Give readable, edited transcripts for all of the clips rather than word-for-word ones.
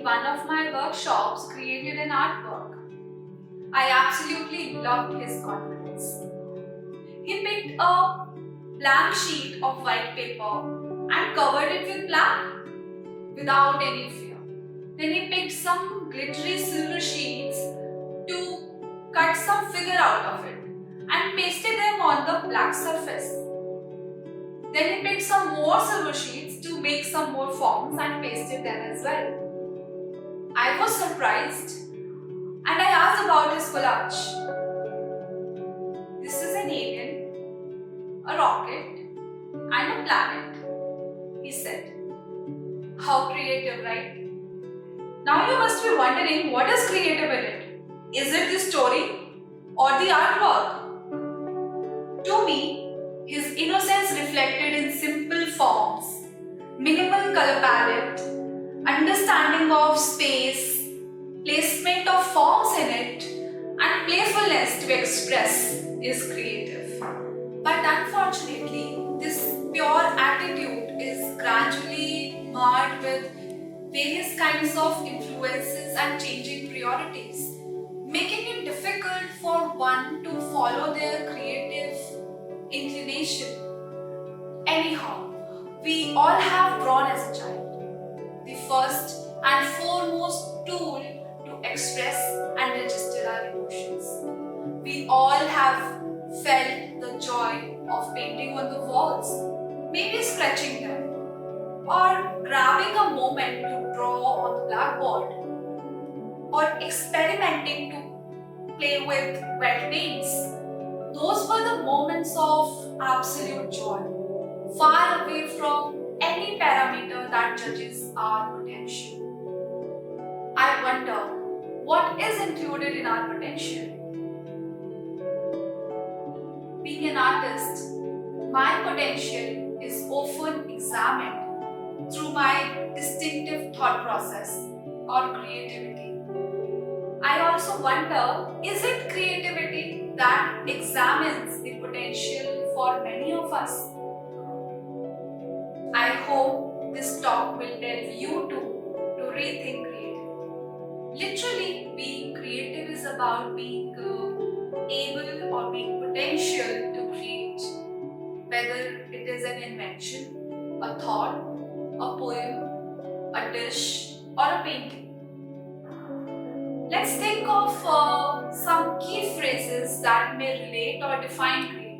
one of my workshops created an artwork. I absolutely loved his confidence. He picked a blank sheet of white paper and covered it with black without any fear. Then he picked some glittery silver sheets to cut some figure out of it and pasted them on the black surface. Then he picked some more silver sheets to make some more forms and pasted them as well. I was surprised and I asked about his collage. This is an alien, a rocket, and a planet, he said. How creative, right? Now you must be wondering, what is creative in it? Is it the story or the artwork? To me, his innocence reflected in simple forms, minimal color palette, understanding of space, placement of forms in it, and playfulness to express is creative. But unfortunately, this pure attitude is gradually marred with various kinds of influences and changing priorities, making it difficult for one to follow their creative inclination. Anyhow, we all have drawn as a child. The first and foremost tool to express and register our emotions. We all have felt the joy of painting on the walls, maybe scratching them, or grabbing a moment to draw on the blackboard, or experimenting to play with wet paints. Those were the moments of absolute joy, far away from any parameter that judges our potential. I wonder, what is included in our potential? Being an artist, my potential is often examined through my distinctive thought process or creativity. I also wonder, is it creativity that examines the potential for many of us? I hope this talk will tell you to rethink creativity. Literally, being creative is about being able or being potential to create, whether it is an invention, a thought, a poem, a dish, or a painting. Let's think of some key phrases that may relate or define creativity.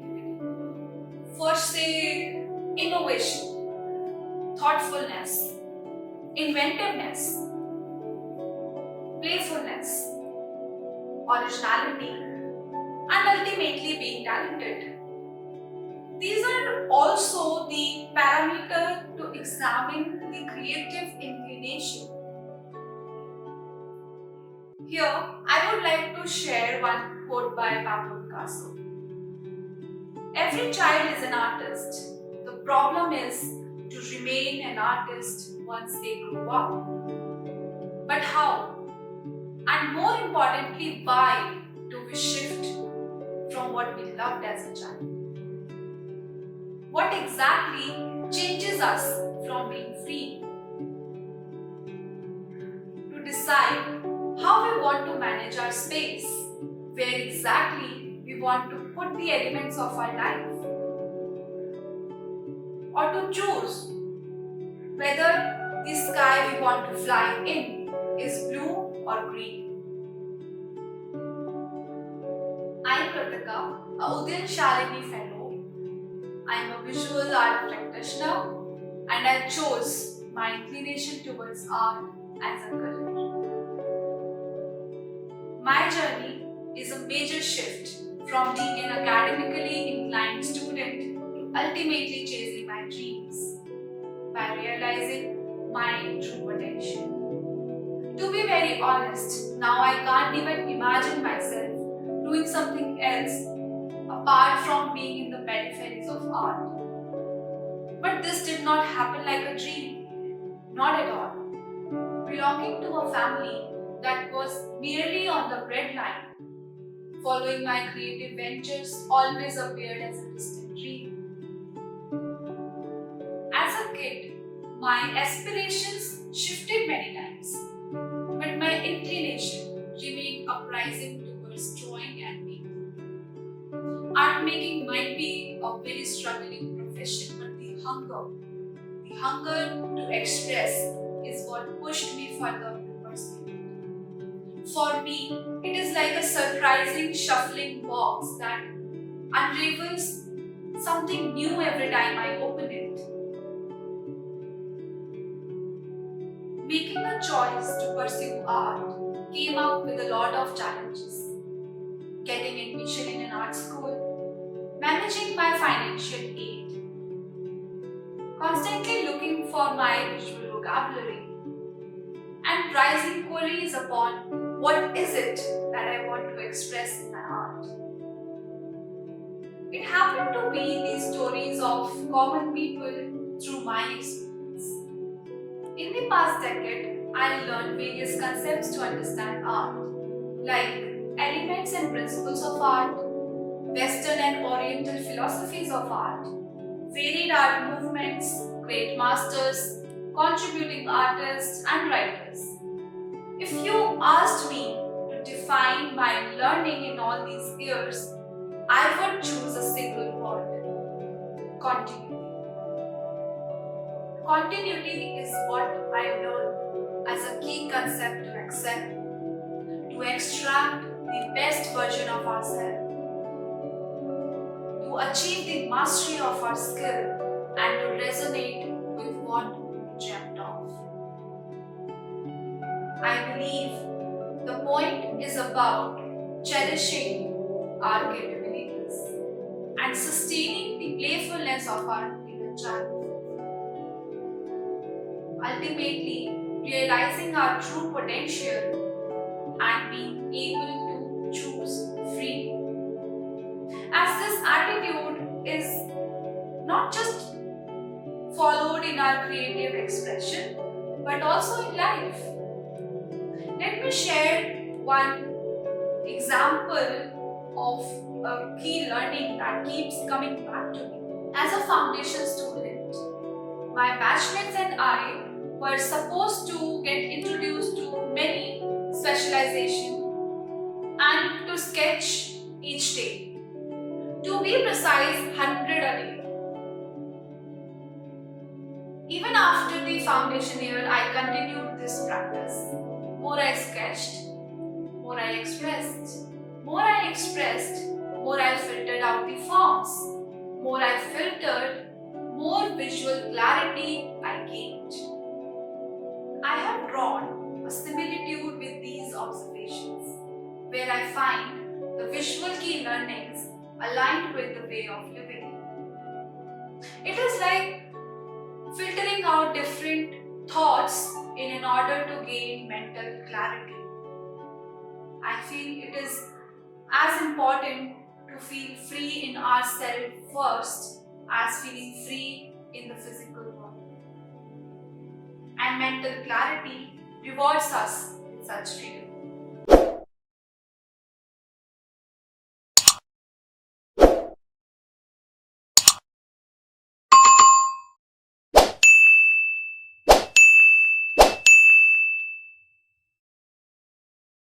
First, say innovation, thoughtfulness, inventiveness, playfulness, originality, and ultimately being talented. These are also the parameter to examine the creative inclination. Here, I would like to share one quote by Pablo Picasso. Every child is an artist. The problem is to remain an artist once they grow up. But how? And more importantly, why do we shift from what we loved as a child? What exactly changes us from being free? To decide how we want to manage our space, where exactly we want to put the elements of our life, or to choose whether the sky we want to fly in is blue or green. I am Kritika, a Udayan Shalini Fellow. I am a visual art practitioner and I chose my inclination towards art as a career. My journey is a major shift from being an academically inclined student to ultimately chasing my dreams by realizing my true potential. To be very honest, now I can't even imagine myself doing something else apart from being in the peripheries of art. But this did not happen like a dream, not at all. Belonging to a family that was merely on the breadline, following my creative ventures always appeared as a distant dream. As a kid, my aspirations shifted many times. but my inclination remained uprising towards drawing and painting. Art making might be a very struggling profession, but the hunger to express is what pushed me further to pursue it. For me, it is like a surprising shuffling box that unravels something new every time I open it. Making a choice to pursue art came up with a lot of challenges. Getting admission in an art school, managing my financial aid, constantly looking for my visual vocabulary, and rising queries upon what is it that I want to express in my art. It happened to be these stories of common people through my experience. In the past decade, I learned various concepts to understand art, like elements and principles of art, Western and Oriental philosophies of art, varied art movements, great masters, contributing artists, and writers. If you asked me to define my learning in all these years, I would choose a single word: continuity. Continuity is what I learned as a key concept to accept, to extract the best version of ourselves, to achieve the mastery of our skill, and to resonate with what we dreamt of. I believe the point is about cherishing our capabilities and sustaining the playfulness of our inner child. Ultimately, realizing our true potential and being able to choose freely. As this attitude is not just followed in our creative expression but also in life. Let me share one example of a key learning that keeps coming back to me. As a foundation student, my batchmates and I were supposed to get introduced to many specializations and to sketch each day. To be precise, 100 a day. Even after the foundation year, I continued this practice. More I sketched, more I expressed. More I expressed, more I filtered out the forms. More I filtered, more visual clarity I gained. I have drawn a similitude with these observations, where I find the visual key learnings aligned with the way of living. It is like filtering out different thoughts in order to gain mental clarity. I feel it is as important to feel free in ourselves first as feeling free in the physical world. And mental clarity rewards us with such freedom.